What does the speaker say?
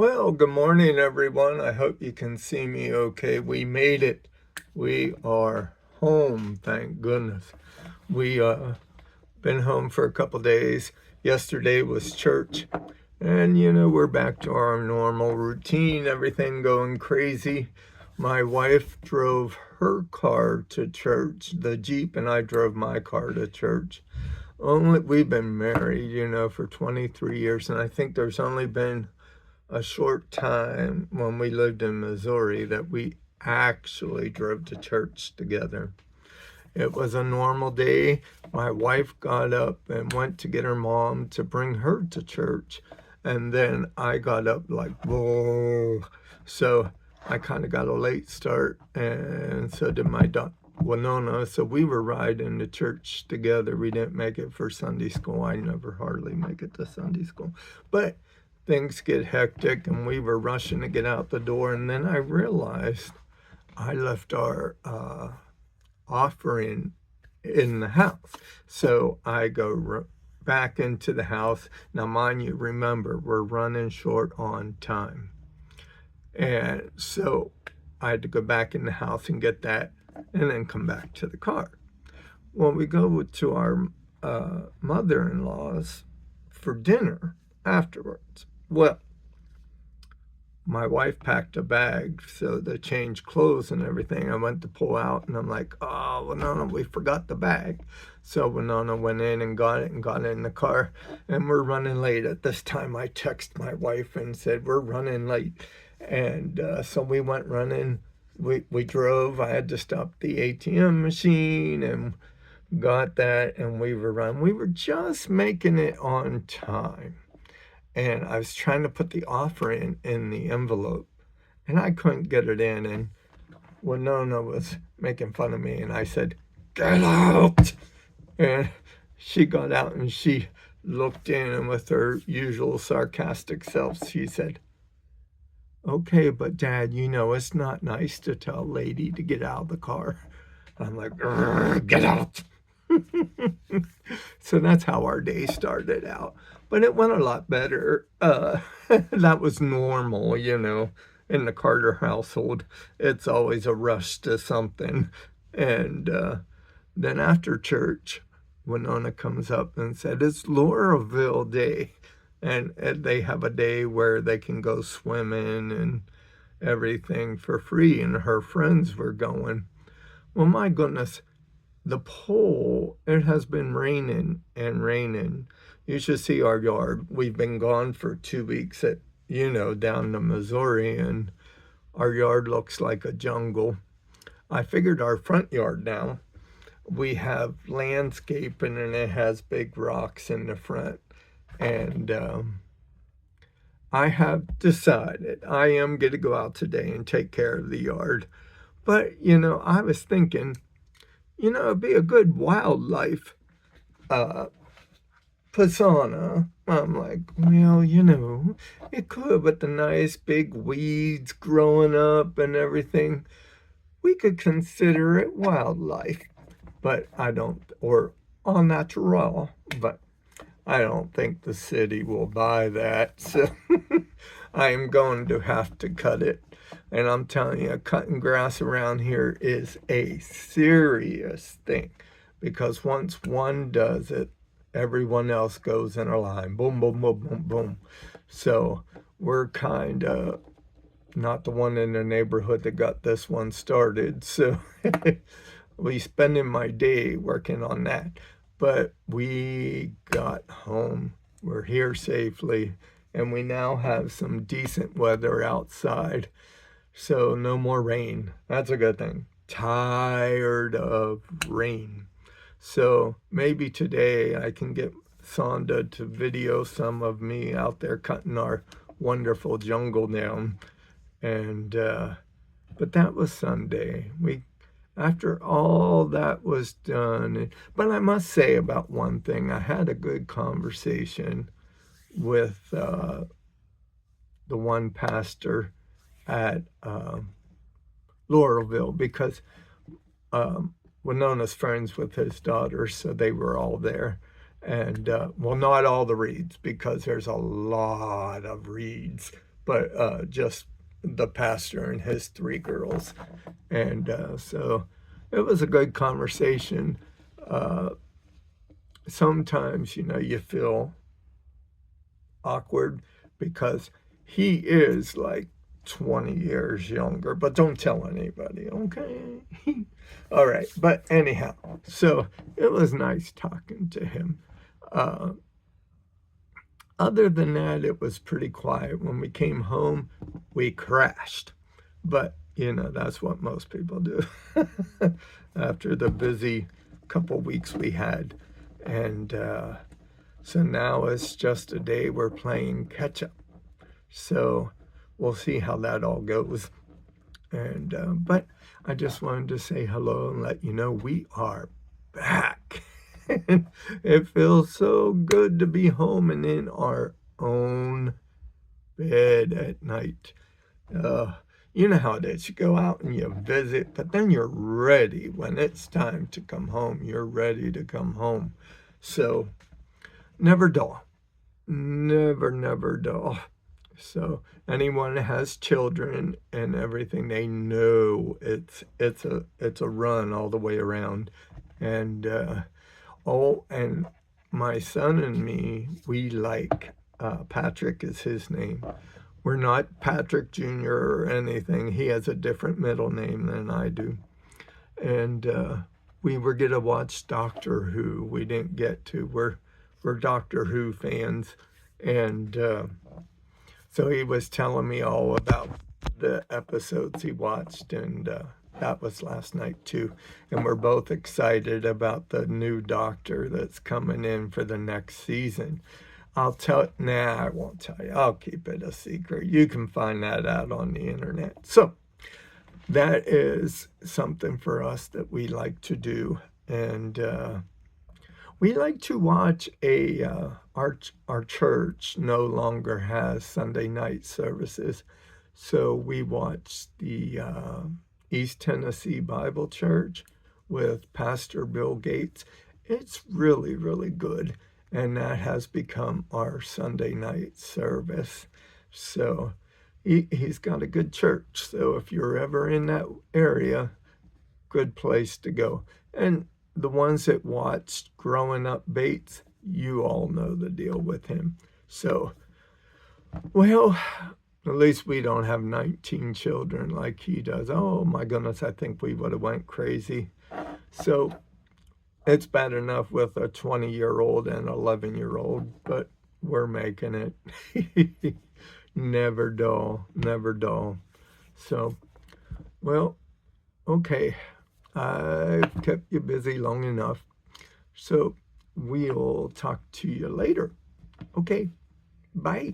Well, good morning, everyone. I hope you can see me okay. We made it. We are home, thank goodness. We been home for a couple days. Yesterday was church, and we're back to our normal routine, everything going crazy. My wife drove her car to church, the Jeep, and I drove my car to church. Only we've been married, for 23 years, and I think there's only been a short time when we lived in Missouri that we actually drove to church together. It was a normal day. My wife got up and went to get her mom to bring her to church. And then I got up like, whoa. So I kind of got a late start, and so did my Winona. So we were riding to church together. We didn't make it for Sunday school. I never hardly make it to Sunday school. But things get hectic, and we were rushing to get out the door. And then I realized I left our offering in the house. So I go back into the house. Now, mind you, remember, we're running short on time. And so I had to go back in the house and get that and then come back to the car. Well, we go to our mother-in-law's for dinner afterwards. Well, my wife packed a bag, so to change clothes and everything. I went to pull out, and I'm like, oh, Winona, we forgot the bag. So Winona went in and got it in the car, and we're running late. At this time, I texted my wife and said, we're running late. And so we went running. We drove. I had to stop the ATM machine and got that, and we were running. We were just making it on time. And I was trying to put the offer in the envelope, and I couldn't get it in. And Winona was making fun of me, and I said, "Get out!" And she got out, and she looked in, and with her usual sarcastic self, she said, "Okay, but Dad, it's not nice to tell a lady to get out of the car." I'm like, "Get out!" So that's how our day started out. But it went a lot better. That was normal, in the Carter household. It's always a rush to something. And then after church, Winona comes up and said, it's Lauraville Day. And they have a day where they can go swimming and everything for free. And her friends were going. Well, my goodness, the pole, it has been raining and raining. You should see our yard. We've been gone for 2 weeks down to Missouri, and our yard looks like a jungle. I figured our front yard now, we have landscaping, and it has big rocks in the front. And I have decided I am going to go out today and take care of the yard. But, I was thinking, it'd be a good wildlife persona. I'm like, well, it could, with the nice big weeds growing up and everything. We could consider it wildlife, but I don't, or all natural, but I don't think the city will buy that. So I am going to have to cut it. And I'm telling you, cutting grass around here is a serious thing, because once one does it, everyone else goes in a line. Boom, boom, boom, boom, boom. So we're kind of not the one in the neighborhood that got this one started. So we spending my day working on that. But we got home. We're here safely, and we now have some decent weather outside. So no more rain. That's a good thing. Tired of rain. So maybe today I can get Sonda to video some of me out there cutting our wonderful jungle down. And but that was Sunday. After all that was done, but I must say about one thing, I had a good conversation with the one pastor at Lauraville, because Winona's friends with his daughter, so they were all there. And well, not all the reeds, because there's a lot of reeds, but just the pastor and his three girls. And so it was a good conversation. Uh, Sometimes, you feel awkward because he is like 20 years younger, but don't tell anybody, okay? All right, but anyhow, so it was nice talking to him. Uh, Other than that, it was pretty quiet. When we came home, we crashed. But, that's what most people do after the busy couple weeks we had. And so now it's just a day we're playing catch up. So we'll see how that all goes. And but I just wanted to say hello and let you know we are back. And it feels so good to be home and in our own bed at night. Uh, you know how it is. You go out and you visit, but then you're ready when it's time to come home. You're ready to come home. So never dull. Never, never dull. So anyone that has children and everything, they know it's a run all the way around. And and my son and me, we like Patrick is his name. We're not Patrick Jr. or anything. He has a different middle name than I do. And we were gonna watch Doctor Who. We didn't get to. We're Doctor Who fans, and so he was telling me all about the episodes he watched, and that was last night too. And we're both excited about the new Doctor that's coming in for the next season. I won't tell you. I'll keep it a secret. You can find that out on the internet. So that is something for us that we like to do. And we like to watch our church no longer has Sunday night services, so we watch the East Tennessee Bible Church with Pastor Bill Gates. It's really, really good, and that has become our Sunday night service. So he's got a good church. So if you're ever in that area, good place to go. And the ones that watched Growing Up Bates, you all know the deal with him. So, well, at least we don't have 19 children like he does. Oh my goodness, I think we would have went crazy. So it's bad enough with a 20-year-old and 11-year-old, but we're making it. Never dull, never dull. So, well, okay. I've kept you busy long enough. So we'll talk to you later. Okay, bye.